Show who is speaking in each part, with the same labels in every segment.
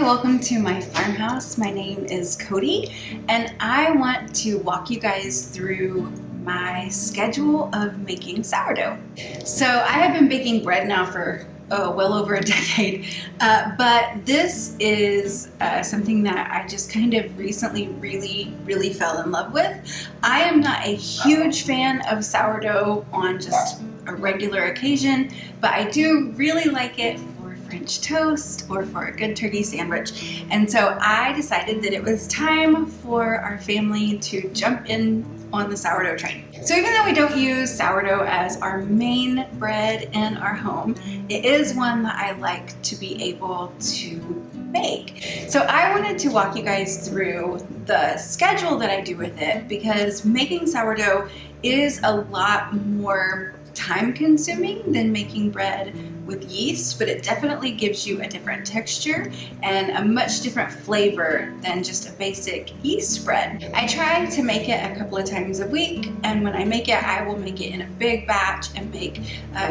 Speaker 1: welcome to my farmhouse. My name is Cody, and I want to walk you guys through my schedule of making sourdough. So I have been baking bread now for well over a decade, but this is something that I just kind of recently really fell in love with. I am not a huge fan of sourdough on just a regular occasion, but I do really like it for French toast or for a good turkey sandwich. And so I decided that it was time for our family to jump in on the sourdough train. So even though we don't use sourdough as our main bread in our home, it is one that I like to be able to make. So I wanted to walk you guys through the schedule that I do with it, because making sourdough is a lot more time consuming than making bread with yeast, but it definitely gives you a different texture and a much different flavor than just a basic yeast bread. I try to make it a couple of times a week, and when I make it, I will make it in a big batch and make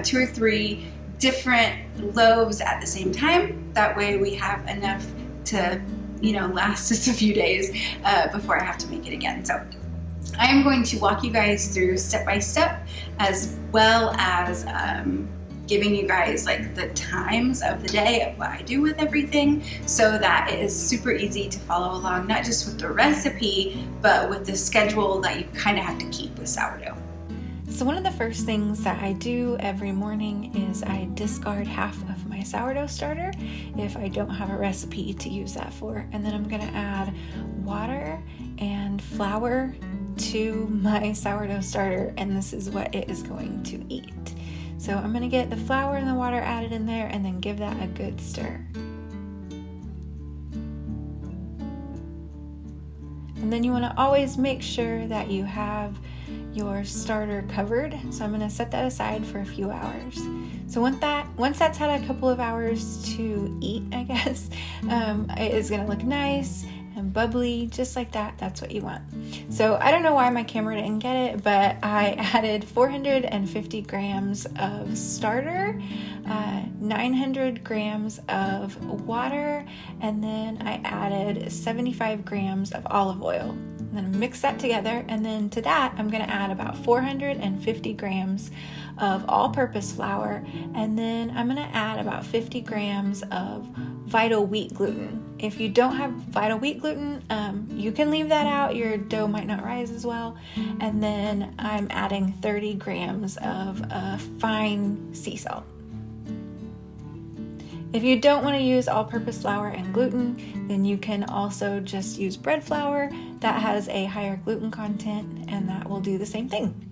Speaker 1: 2 or 3 different loaves at the same time. That way we have enough to, last us a few days before I have to make it again. So I am going to walk you guys through step by step, as well as giving you guys like the times of the day of what I do with everything, so that it is super easy to follow along, not just with the recipe, but with the schedule that you kind of have to keep with sourdough.
Speaker 2: So one of the first things that I do every morning is I discard half of my sourdough starter if I don't have a recipe to use that for. And then I'm gonna add water and flour to my sourdough starter, and this is what it is going to eat. So I'm gonna get the flour and the water added in there and then give that a good stir. And then you wanna always make sure that you have your starter covered. So I'm going to set that aside for a few hours. So once that's had a couple of hours to eat, I guess, it is going to look nice and bubbly, just like that. That's what you want. So I don't know why my camera didn't get it, but I added 450 grams of starter, 900 grams of water, and then I added 75 grams of olive oil. I'm going to mix that together, and then to that I'm going to add about 450 grams of all-purpose flour, and then I'm going to add about 50 grams of vital wheat gluten. If you don't have vital wheat gluten, you can leave that out. Your dough might not rise as well. And then I'm adding 30 grams of fine sea salt. If you don't want to use all-purpose flour and gluten, then you can also just use bread flour. That has a higher gluten content, and that will do the same thing.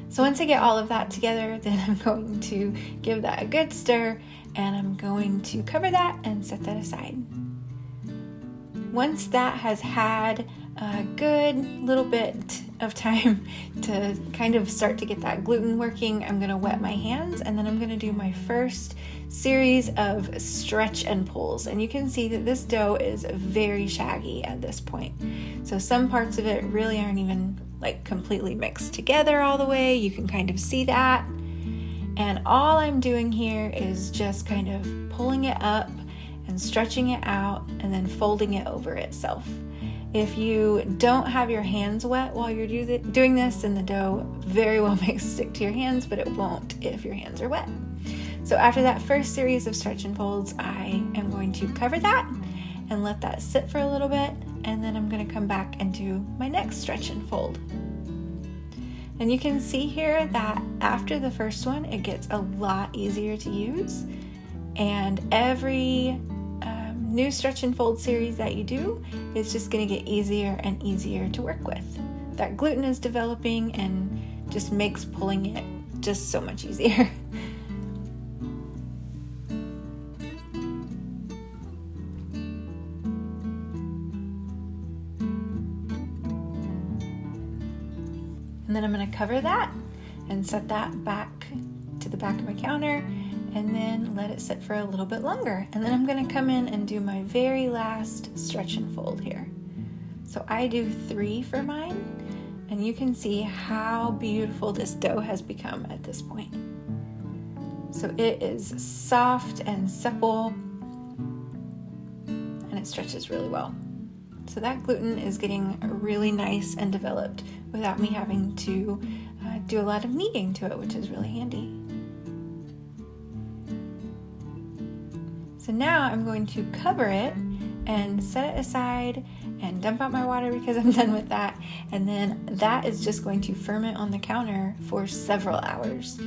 Speaker 2: So once I get all of that together, then I'm going to give that a good stir, and I'm going to cover that and set that aside. Once that has had a good little bit of time to kind of start to get that gluten working, I'm going to wet my hands, and then I'm going to do my first series of stretch and pulls. And you can see that this dough is very shaggy at this point. So some parts of it really aren't even like completely mixed together all the way. You can kind of see that. And all I'm doing here is just kind of pulling it up and stretching it out and then folding it over itself. If you don't have your hands wet while you're doing this, then the dough very well may stick to your hands, but it won't if your hands are wet. So after that first series of stretch and folds, I am going to cover that and let that sit for a little bit, and then I'm going to come back and do my next stretch and fold. And you can see here that after the first one, it gets a lot easier to use, and every new stretch and fold series that you do is just going to get easier and easier to work with. That gluten is developing and just makes pulling it just so much easier. And then I'm going to cover that and set that back to the back of my counter, and then let it sit for a little bit longer. And then I'm going to come in and do my very last stretch and fold here. So I do 3 for mine, and you can see how beautiful this dough has become at this point. So it is soft and supple, it stretches really well. So that gluten is getting really nice and developed without me having to do a lot of kneading to it, which is really handy. So now I'm going to cover it and set it aside and dump out my water because I'm done with that. And then that is just going to ferment on the counter for several hours.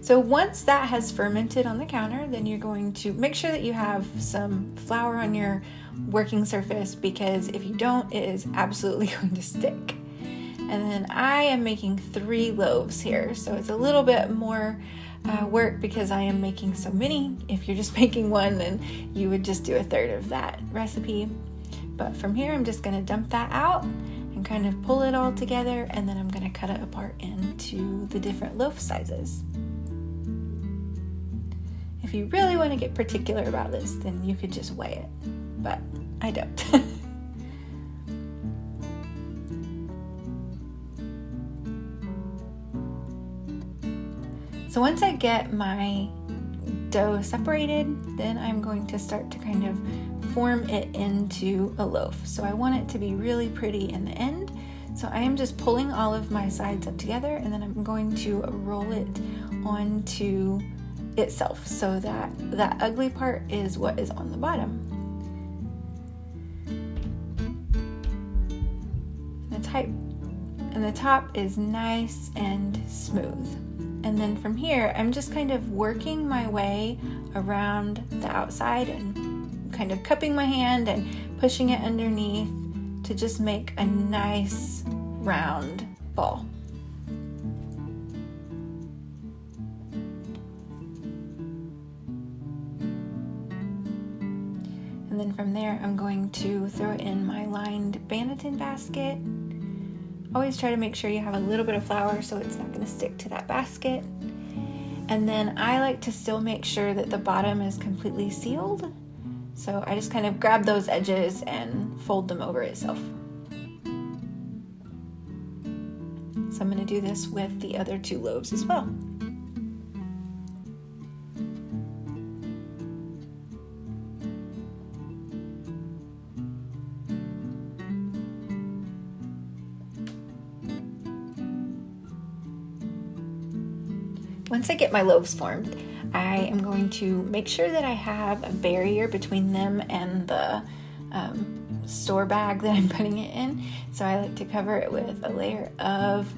Speaker 2: So once that has fermented on the counter, then you're going to make sure that you have some flour on your working surface, because if you don't, it is absolutely going to stick. And then I am making 3 loaves here, so it's a little bit more work because I am making so many. If you're just making one, then you would just do a third of that recipe. But from here, I'm just going to dump that out and kind of pull it all together, and then I'm going to cut it apart into the different loaf sizes. If you really want to get particular about this, then you could just weigh it, but I don't. So once I get my dough separated, then I'm going to start to kind of form it into a loaf. So I want it to be really pretty in the end. So I am just pulling all of my sides up together, and then I'm going to roll it onto itself so that that ugly part is what is on the bottom. And the top is nice and smooth. And then from here, I'm just kind of working my way around the outside and kind of cupping my hand and pushing it underneath to just make a nice round ball. And then from there, I'm going to throw it in my lined Banneton basket. Always try to make sure you have a little bit of flour so it's not going to stick to that basket. And then I like to still make sure that the bottom is completely sealed. So I just kind of grab those edges and fold them over itself. So I'm going to do this with the other 2 loaves as well. Once I get my loaves formed, I am going to make sure that I have a barrier between them and the store bag that I'm putting it in. So I like to cover it with a layer of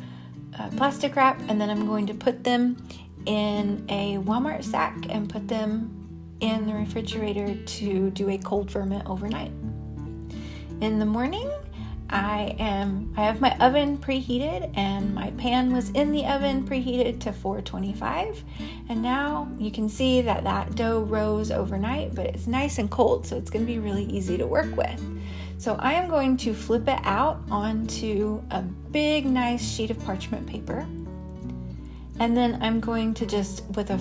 Speaker 2: plastic wrap, and then I'm going to put them in a Walmart sack and put them in the refrigerator to do a cold ferment overnight. In the morning, I have my oven preheated, and my pan was in the oven preheated to 425. And now you can see that that dough rose overnight, but it's nice and cold, so it's going to be really easy to work with. So I am going to flip it out onto a big, nice sheet of parchment paper. And then I'm going to just, with a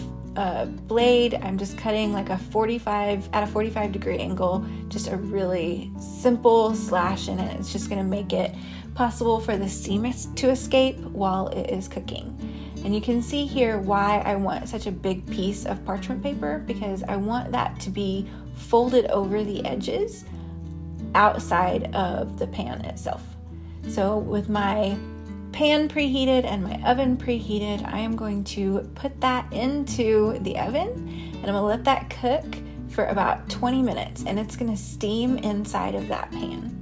Speaker 2: blade, I'm just cutting like at a 45 degree angle, just a really simple slash in it. It's just going to make it possible for the steam to escape while it is cooking. And you can see here why I want such a big piece of parchment paper, because I want that to be folded over the edges outside of the pan itself. So with my pan preheated and my oven preheated, I am going to put that into the oven, and I'm going to let that cook for about 20 minutes, and it's going to steam inside of that pan.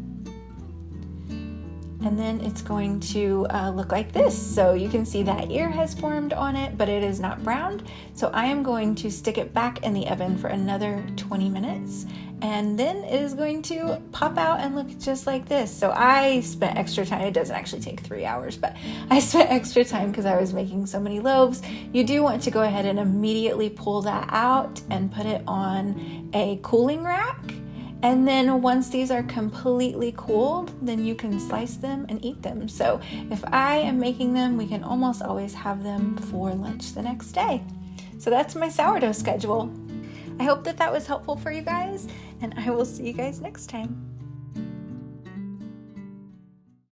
Speaker 2: And then it's going to look like this. So you can see that ear has formed on it, but it is not browned. So I am going to stick it back in the oven for another 20 minutes. And then it is going to pop out and look just like this. So I spent extra time. It doesn't actually take 3 hours, but I spent extra time because I was making so many loaves. You do want to go ahead and immediately pull that out and put it on a cooling rack. And then once these are completely cooled, then you can slice them and eat them. So if I am making them, we can almost always have them for lunch the next day. So that's my sourdough schedule. I hope that was helpful for you guys, and I will see you guys next time.